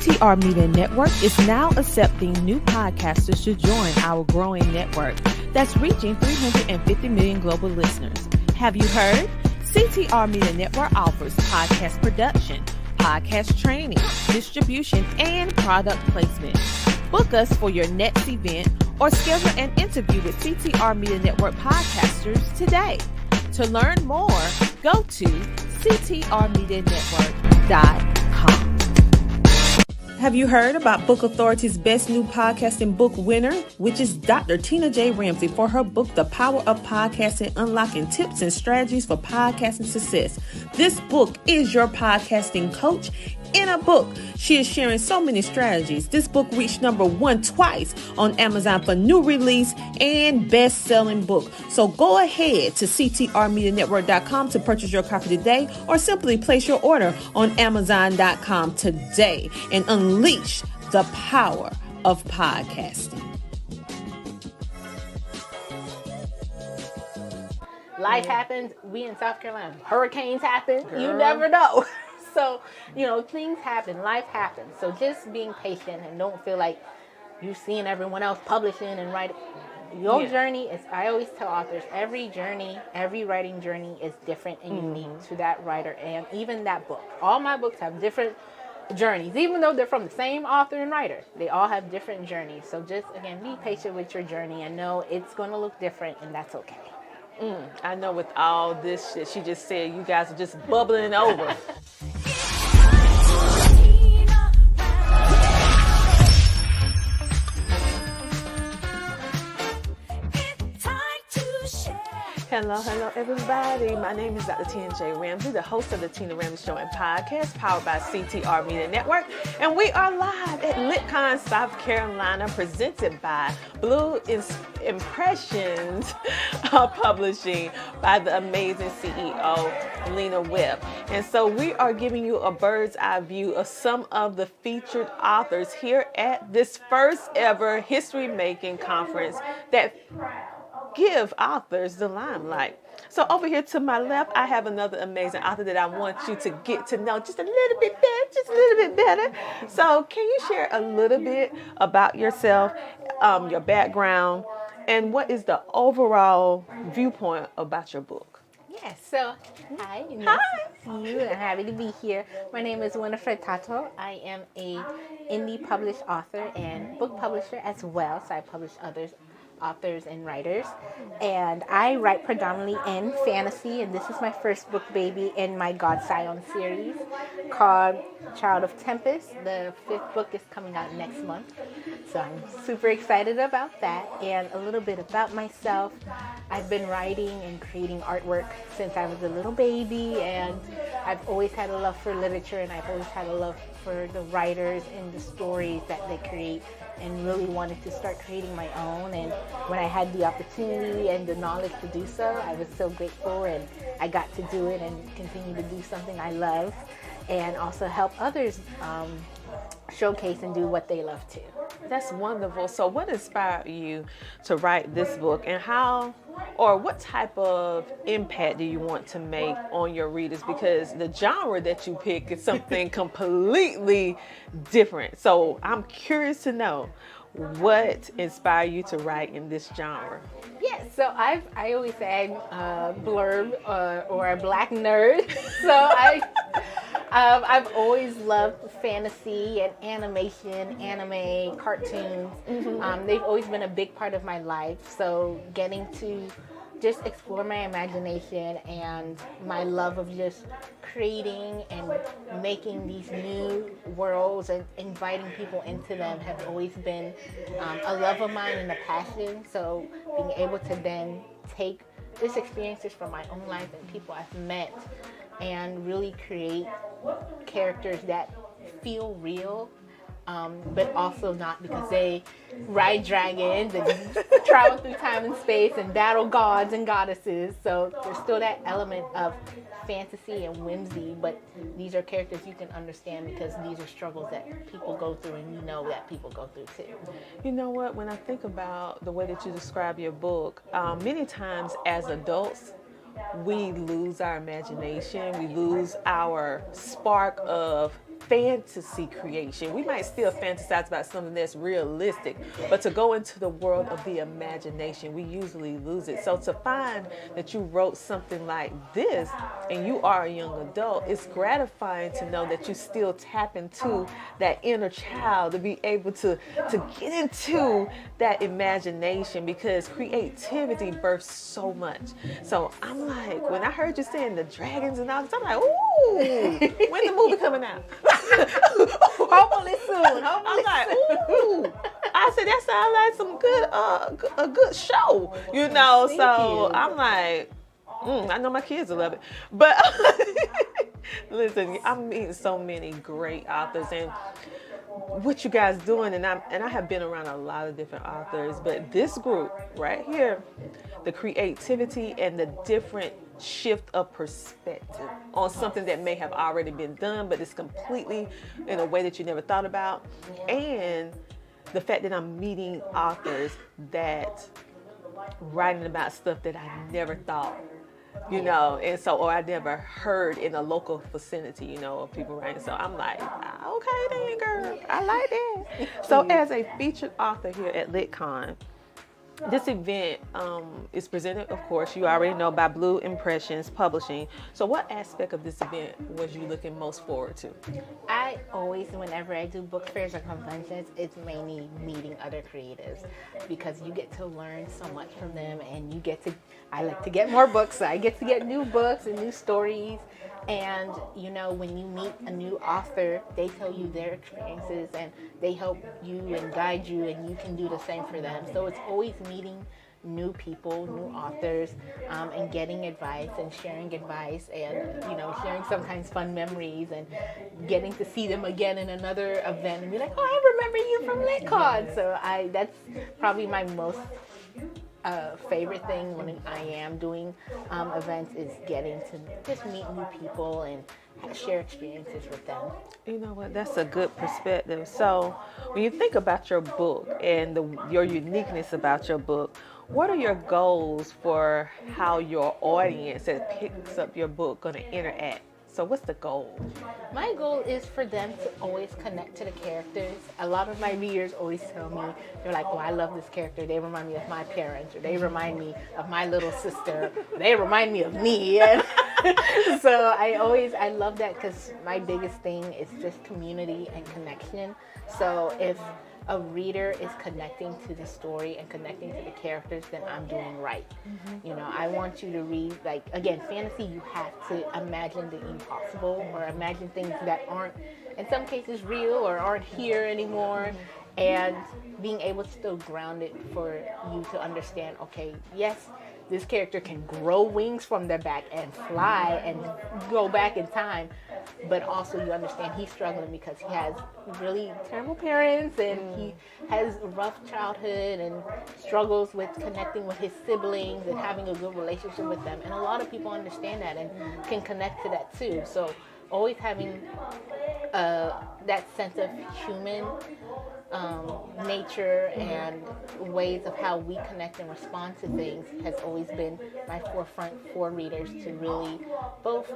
CTR Media Network is now accepting new podcasters to join our growing network that's reaching 350 million global listeners. Have you heard? CTR Media Network offers podcast production, podcast training, distribution, and product placement. Book us for your next event or schedule an interview with CTR Media Network podcasters today. To learn more, go to ctrmedianetwork.com. Have you heard about Book Authority's best new podcasting book winner, which is Dr. Tina J. Ramsey for her book, The Power of Podcasting, Unlocking Tips and Strategies for Podcasting Success. This book is your podcasting coach in a book. She is sharing so many strategies. This book reached number 1 twice on Amazon for new release and best-selling book. So go ahead to ctrmedianetwork.com to purchase your copy today, or simply place your order on amazon.com today and unleash the power of podcasting. Life happens. We in South Carolina. Hurricanes happen. You never know. So, things happen. Life happens. So just being patient and don't feel like you're seeing everyone else publishing and writing. Your journey is, I always tell authors, every writing journey is different and unique to that writer and even that book. All my books have different journeys, even though they're from the same author and writer. They all have different journeys. So just, again, be patient with your journey and know it's going to look different, and that's okay. I know with all this shit she just said, you guys are just bubbling over. Hello, everybody. My name is Dr. Tina J. Ramsey, the host of the Tina Ramsey Show and podcast, powered by CTR Media Network. And we are live at LitCon, South Carolina, presented by Blue Impressions Publishing by the amazing CEO, Lena Webb. And so we are giving you a bird's eye view of some of the featured authors here at this first ever history-making conference that give authors the limelight. So over here to my left, I have another amazing author that I want you to get to know just a little bit better. So can you share a little bit about yourself, your background, and what is the overall viewpoint about your book? Yes, so hi. Nice to see you and happy to be here. My name is Winifred Tato. I am a indie published author and book publisher as well, so I publish authors and writers, and I write predominantly in fantasy, and this is my first book baby in my God Scion series called Child of Tempus. The 5th book is coming out next month, so I'm super excited about that. And a little bit about myself: I've been writing and creating artwork since I was a little baby, and I've always had a love for literature, and I've always had a love for the writers and the stories that they create, and really wanted to start creating my own. And when I had the opportunity and the knowledge to do so, I was so grateful, and I got to do it and continue to do something I love and also help others showcase and do what they love too. That's wonderful. So what inspired you to write this book, and how or what type of impact do you want to make on your readers? Because the genre that you pick is something completely different. So I'm curious to know what inspired you to write in this genre. Yes, so I always say I'm a blurb or a black nerd. So I've always loved fantasy and animation, anime, cartoons. They've always been a big part of my life. So getting to just explore my imagination and my love of just creating and making these new worlds and inviting people into them have always been a love of mine and a passion. So being able to then take these experiences from my own life and people I've met and really create characters that feel real, but also not, because they ride dragons and travel through time and space and battle gods and goddesses. So there's still that element of fantasy and whimsy, but these are characters you can understand because these are struggles that people go through, and you know that people go through too. You know what? When I think about the way that you describe your book, many times as adults, we lose our imagination, we lose our spark of fantasy creation. We might still fantasize about something that's realistic, but to go into the world of the imagination, we usually lose it. So to find that you wrote something like this and you are a young adult, it's gratifying to know that you still tap into that inner child, to be able to get into that imagination, because creativity births so much. So I'm like, when I heard you saying the dragons and all this, I'm like, ooh, when the movie coming out? Hopefully soon. I'm like, ooh. I said, that sounds like some good, a good show, you know. Thank so you. I'm like, I know my kids will love it. But listen, I'm meeting so many great authors, and what you guys doing, and I have been around a lot of different authors, but this group right here, the creativity and the different shift of perspective on something that may have already been done, but it's completely in a way that you never thought about, and the fact that I'm meeting authors that writing about stuff that I never thought, you know, and so, or I never heard in a local vicinity, you know, of people writing. So I'm like, okay then, girl, I like that. So as a featured author here at LitCon, this event is presented, of course, you already know, by Blue Impressions Publishing. So what aspect of this event was you looking most forward to? I always, whenever I do book fairs or conventions, it's mainly meeting other creatives, because you get to learn so much from them, and you get to, I like to get more books, so I get to get new books and new stories. And, you know, when you meet a new author, they tell you their experiences and they help you and guide you, and you can do the same for them. So it's always meeting new people, new authors, and getting advice and sharing advice, and, you know, sharing sometimes fun memories, and getting to see them again in another event and be like, oh, I remember you from LitCon. So that's probably my most favorite thing when I am doing events, is getting to just meet new people and share experiences with them. You know what? That's a good perspective. So when you think about your book and your uniqueness about your book, what are your goals for how your audience that picks up your book going to interact? So what's the goal? My goal is for them to always connect to the characters. A lot of my readers always tell me, they're like, oh, I love this character. They remind me of my parents, or they remind me of my little sister. They remind me of me. And so I love that, because my biggest thing is just community and connection. So if a reader is connecting to the story and connecting to the characters, then I'm doing right. Mm-hmm. You know, I want you to read, like, again, fantasy, you have to imagine the impossible, or imagine things that aren't, in some cases, real or aren't here anymore. Mm-hmm. And being able to still ground it for you to understand, okay, yes, this character can grow wings from their back and fly and go back in time, but also you understand he's struggling because he has really terrible parents, and he has a rough childhood and struggles with connecting with his siblings and having a good relationship with them. And a lot of people understand that and can connect to that too. So always having that sense of human nature and ways of how we connect and respond to things has always been my forefront for readers, to really both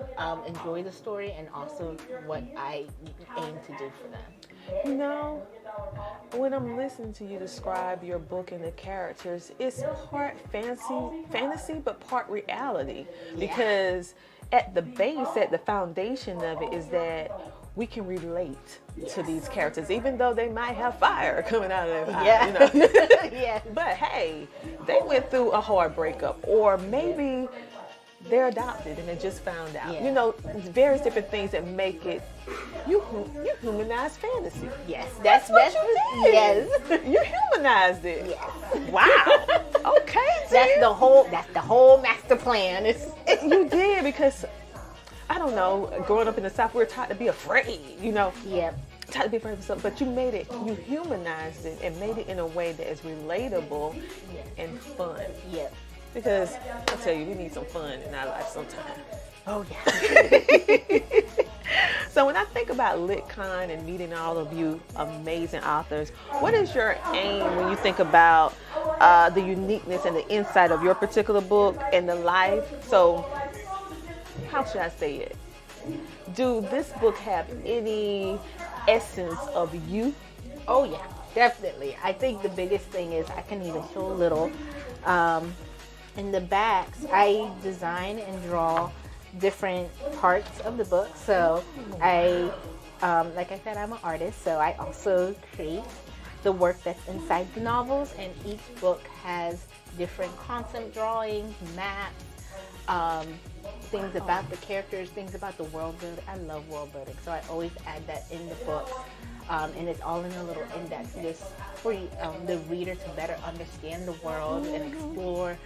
enjoy the story and also what I aim to do for them. You know, when I'm listening to you describe your book and the characters, it's part fantasy, but part reality. Yeah. Because at the base, at the foundation of it, is that we can relate to these characters, even though they might have fire coming out of their eye, you know? Yeah. But hey, they went through a hard breakup, or maybe they're adopted and they just found out. Yeah. You know, various different things that make it, you humanize fantasy. Yes, that's what you did. Yes, you humanized it. Yes. Wow. Okay. That's the whole master plan. You did, because I don't know, growing up in the South, we were taught to be afraid, you know. Yep. Taught to be afraid of something, but you humanized it and made it in a way that is relatable and fun. Yep. Because I'll tell you, we need some fun in our life sometimes. Oh, yeah. So when I think about LitCon and meeting all of you amazing authors, what is your aim when you think about the uniqueness and the insight of your particular book and the life? So how should I say it? Do this book have any essence of you? Oh yeah, definitely. I think the biggest thing is I can even show a little. In the backs, I design and draw different parts of the book. So like I said, I'm an artist, so I also create the work that's inside the novels, and each book has different concept drawings, maps, things about the characters, things about the world building. I love world building, so I always add that in the books. And it's all in a little index just for the reader to better understand the world and explore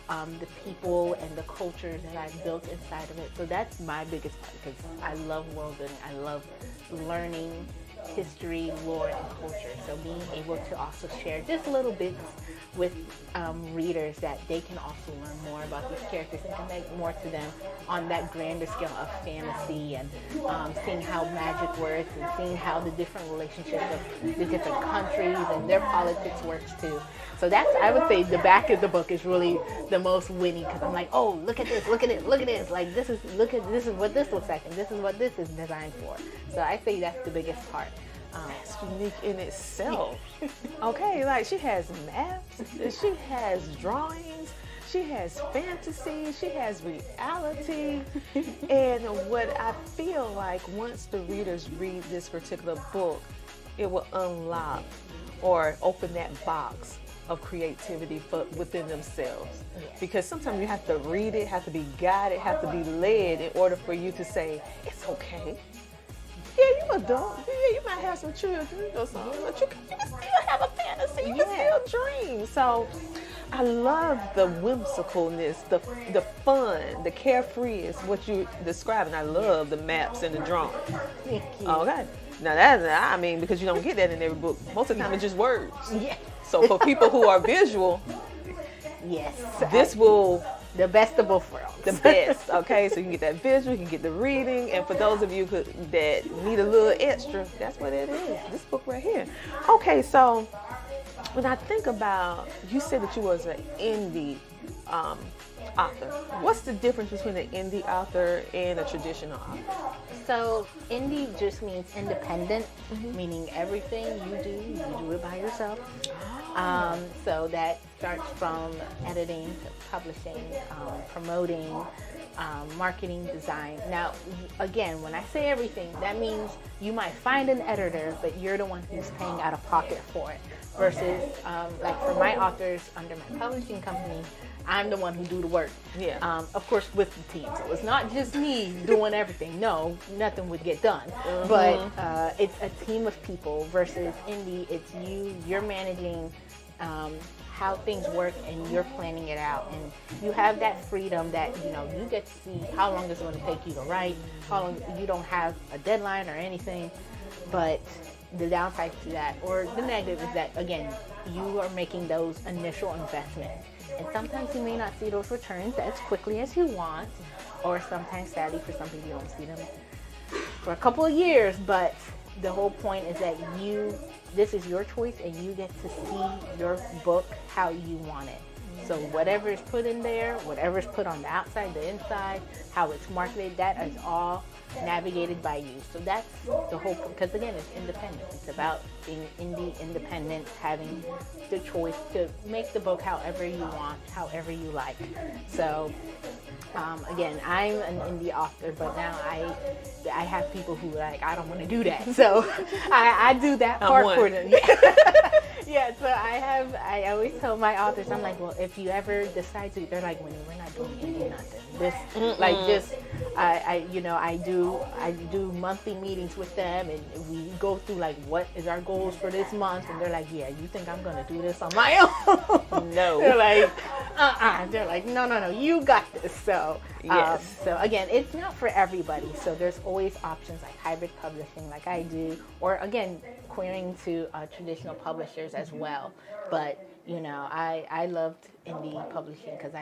the people and the cultures that I've built inside of it. So that's my biggest part, because I love world building. I love learning history, lore, and culture. So being able to also share just little bits with readers that they can also learn more about these characters and connect more to them on that grander scale of fantasy, and seeing how magic works and seeing how the different relationships of the different countries and their politics works too. So that's, I would say, the back of the book is really the most winning, because I'm like, oh, look at this, look at it, look at this. Like this is what this looks like, and this is what this is designed for. So I say that's the biggest part. That's unique in itself. Okay, like she has maps, she has drawings, she has fantasy, she has reality. And what I feel like once the readers read this particular book, it will unlock or open that box of creativity within themselves. Yes. Because sometimes you have to read it, have to be guided, have to be led in order for you to say, it's okay. Yeah, you adult. Yeah, you might have some children or something, but you can still have a fantasy. You can still dream. So I love the whimsicalness, the fun, the carefree is what you describe, and I love the maps and the drawings. Thank you. Okay. Now I mean, because you don't get that in every book. Most of the time it's just words. Yeah. So for people who are visual, yes, this will the best of both worlds. the best. Okay, so you can get that visual, you can get the reading, and for those of you that need a little extra, that's what it is. This book right here. Okay, so when I think about, you said that you was an indie author. What's the difference between an indie author and a traditional author? So indie just means independent, meaning everything you do it by yourself. So that starts from editing to publishing, promoting, marketing, design. Now, again, when I say everything, that means you might find an editor, but you're the one who's paying out of pocket for it. Versus, like for my authors under my publishing company, I'm the one who do the work. Yeah. Of course, with the team. So it's not just me doing everything. No, nothing would get done. But it's a team of people versus indie. It's you're managing how things work, and you're planning it out. And you have that freedom that, you get to see how long it's going to take you to write, how long you don't have a deadline or anything. But the downside to that, or the negative, is that, again, you are making those initial investments. And sometimes you may not see those returns as quickly as you want, or sometimes, sadly, for some people, you don't see them for a couple of years. But the whole point is that this is your choice, and you get to see your book how you want it. So whatever is put in there, whatever is put on the outside, the inside, how it's marketed, that is all navigated by you. So that's the whole, because again, it's independent. It's about being indie, independent, having the choice to make the book however you want, however you like. So again, I'm an indie author, but now I have people who are like, I don't want to do that. So I do that part for them. Yeah, so I always tell my authors, I'm like, well, if you ever decide to, they're like, Winnie, we're not doing indie nothing. I do monthly meetings with them, and we go through like, what is our goals for this month? And they're like, yeah, you think I'm gonna do this on my own? No. They're like, They're like, no, you got this. So yes. So again, it's not for everybody. So there's always options like hybrid publishing, like I do, or again, querying to traditional publishers as well. But I loved indie publishing because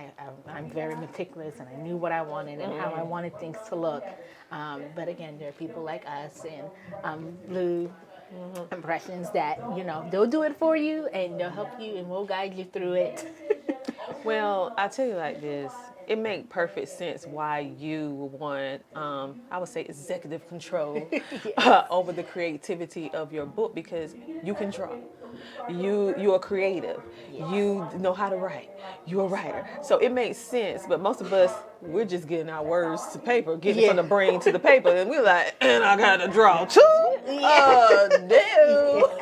I'm very meticulous, and I knew what I wanted and how I wanted things to look. But again, there are people like us and Blue Impressions that they'll do it for you, and they'll help you, and we'll guide you through it. Well, I tell you like this, it makes perfect sense why you want, I would say, executive control over the creativity of your book, because you can draw. You are creative. Yes. You know how to write. You're a writer. So it makes sense, but most of us, we're just getting our words to paper, getting it from the brain to the paper, and we're like, and I got to draw too? No.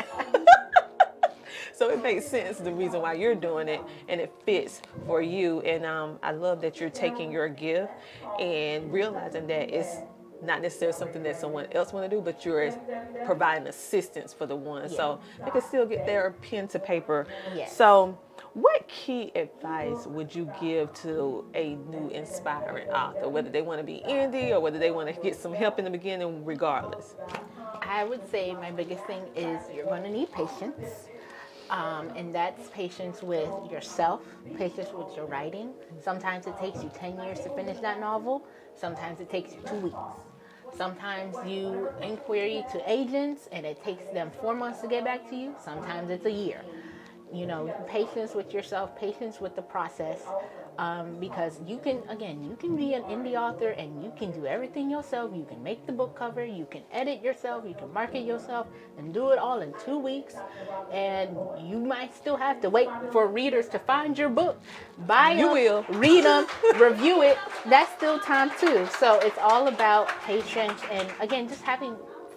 So it makes sense, the reason why you're doing it, and it fits for you. And I love that you're taking your gift and realizing that it's not necessarily something that someone else want to do, but you're providing assistance for the one. So they can still get their pen to paper. Yes. So what key advice would you give to a new inspiring author, whether they want to be indie or whether they want to get some help in the beginning, regardless? I would say my biggest thing is you're going to need patience. And that's patience with yourself, patience with your writing. Sometimes it takes you 10 years to finish that novel. Sometimes it takes you 2 weeks. Sometimes you inquiry to agents and it takes them 4 months to get back to you. Sometimes it's a year. You know, patience with yourself, patience with the process. Because you can be an indie author and you can do everything yourself. You can make the book cover, you can edit yourself, you can market yourself, and do it all in 2 weeks. And you might still have to wait for readers to find your book, buy them, read them, review it. That's still time too. So it's all about patience. And again,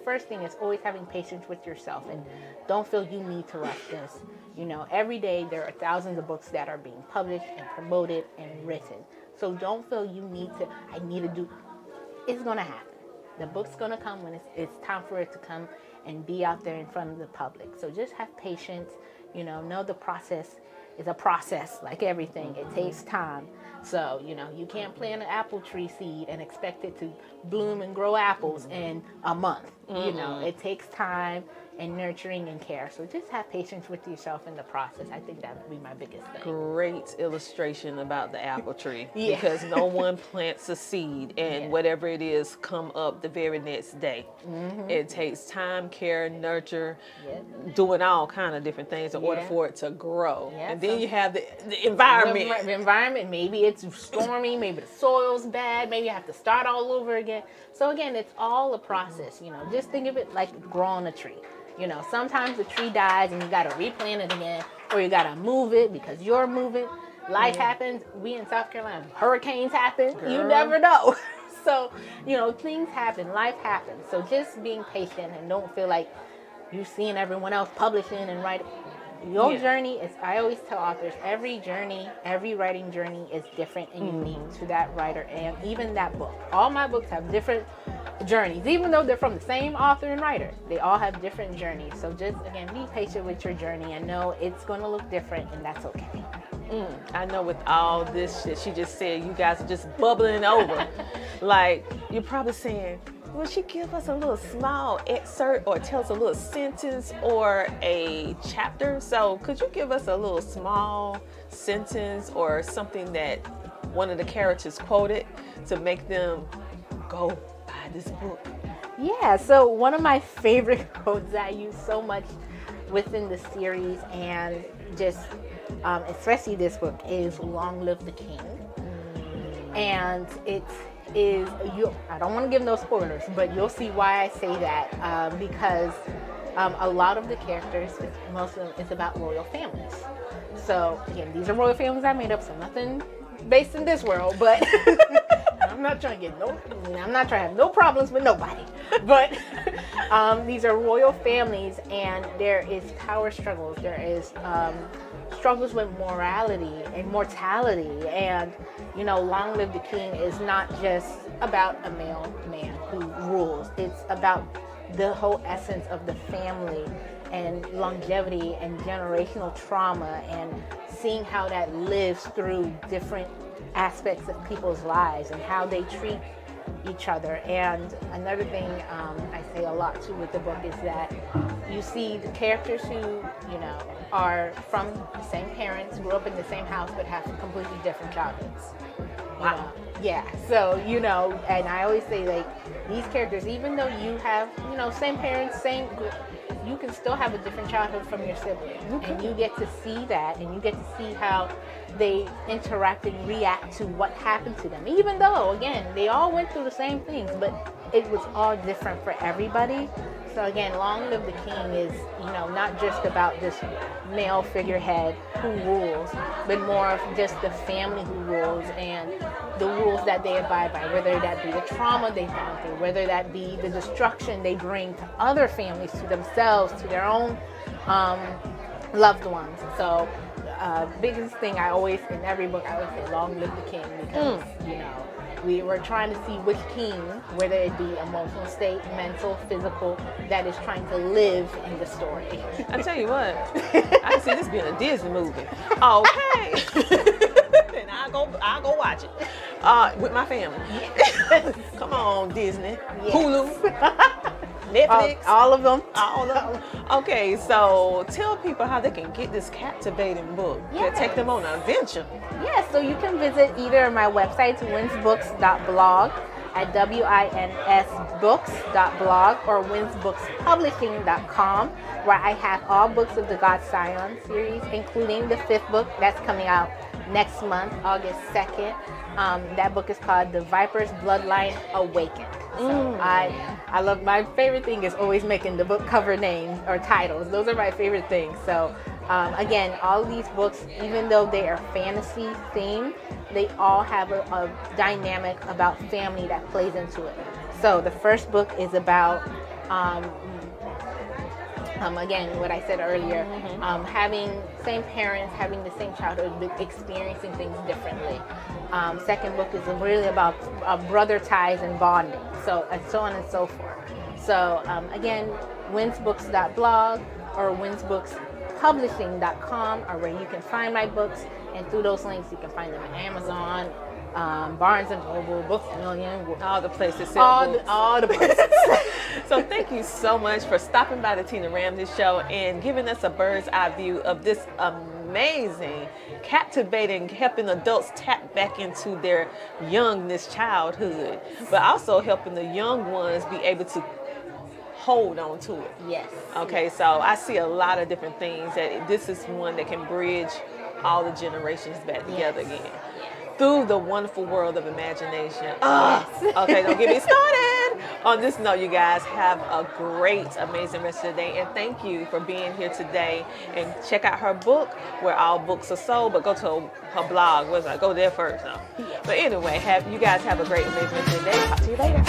first thing is always having patience with yourself, and don't feel you need to rush this. You know, every day there are thousands of books that are being published and promoted and written. So don't feel you need to, it's going to happen. The book's going to come when it's time for it to come and be out there in front of the public. So just have patience, know the process is a process like everything. It takes time. So, you can't plant an apple tree seed and expect it to bloom and grow apples in a month. It takes time and nurturing and care. So just have patience with yourself in the process. I think that would be my biggest thing. Great illustration about the apple tree. Because no one plants a seed and whatever it is come up the very next day. It takes time, care, nurture, doing all kind of different things in order for it to grow. And then you have the environment. The environment, maybe it's stormy, maybe the soil's bad, maybe you have to start all over again. So again, it's all a process. Just think of it like growing a tree. Sometimes the tree dies and you got to replant it again, or you got to move it because you're moving. Life happens. We in South Carolina, hurricanes happen. Girl. You never know. So, things happen. Life happens. So just being patient and don't feel like you're seeing everyone else publishing and writing. Your journey is, I always tell authors, every writing journey is different and unique to that writer and even that book. All my books have different journeys, even though they're from the same author and writer. They all have different journeys. So just, again, be patient with your journey and know it's going to look different, and that's okay. I know with all this shit she just said, you guys are just bubbling over. Like, you're probably saying, will she give us a little small excerpt or tell us a little sentence or a chapter? So could you give us a little small sentence or something that one of the characters quoted to make them go buy this book? Yeah, so one of my favorite quotes that I use so much within the series and just especially this book is "Long Live the King." And it is, I don't want to give no spoilers, but you'll see why I say that, because a lot of the characters, most of them, is about royal families. So again, these are royal families I made up, so nothing based in this world, but I'm not trying to have no problems with nobody. But these are royal families, and there is power struggles. There is struggles with morality and mortality, and Long Live the King is not just about a male man who rules. It's about the whole essence of the family and longevity and generational trauma, and seeing how that lives through different aspects of people's lives and how they treat each other. And another thing I say a lot too with the book is that you see the characters who are from the same parents, grew up in the same house, but have completely different childhoods. Wow. Yeah. So and I always say, like, these characters, even though you have same parents, you can still have a different childhood from your sibling. And you get to see that, and you get to see how they interact and react to what happened to them. Even though, again, they all went through the same things, but it was all different for everybody. So again, Long Live the King is, not just about this male figurehead who rules, but more of just the family who rules and the rules that they abide by, whether that be the trauma they've gone through, whether that be the destruction they bring to other families, to themselves, to their own loved ones. So biggest thing I always, in every book, I always say, long live the king, because, we were trying to see which king, whether it be emotional state, mental, physical, that is trying to live in the story. I tell you what, I can see this being a Disney movie. Okay. And I'll go watch it with my family. Yes. Come on, Disney. Yes. Hulu. Netflix. All of them. All of them. Okay, so tell people how they can get this captivating book. Yes. Take them on an adventure. Yes, so you can visit either of my websites, winsbooks.blog at winsbooks.blog or winsbookspublishing.com, where I have all books of the God Scion series, including the 5th book that's coming out next month, August 2nd. That book is called The Viper's Bloodline Awakened. So I love, my favorite thing is always making the book cover names or titles. Those are my favorite things. So again, all of these books, even though they are fantasy themed, they all have a dynamic about family that plays into it. So the first book is about again, what I said earlier, having same parents, having the same childhood, but experiencing things differently. Second book is really about brother ties and bonding, so on and so forth. So again, winsbooks.blog or winsbookspublishing.com are where you can find my books, and through those links you can find them on Amazon, Barnes and Noble, Books A Million, all the places sell books. All the places. So thank you so much for stopping by the Tina Ramsey Show and giving us a bird's eye view of this amazing, captivating, helping adults tap back into their youngness, childhood, but also helping the young ones be able to hold on to it. Yes. Okay, so I see a lot of different things that this is one that can bridge all the generations back together again. Through the wonderful world of imagination. Okay, don't get me started. On this note, you guys have a great, amazing rest of the day. And thank you for being here today. And check out her book, where all books are sold. But go to her blog. Go there first. But anyway, you guys have a great, amazing rest of the day. Talk to you later.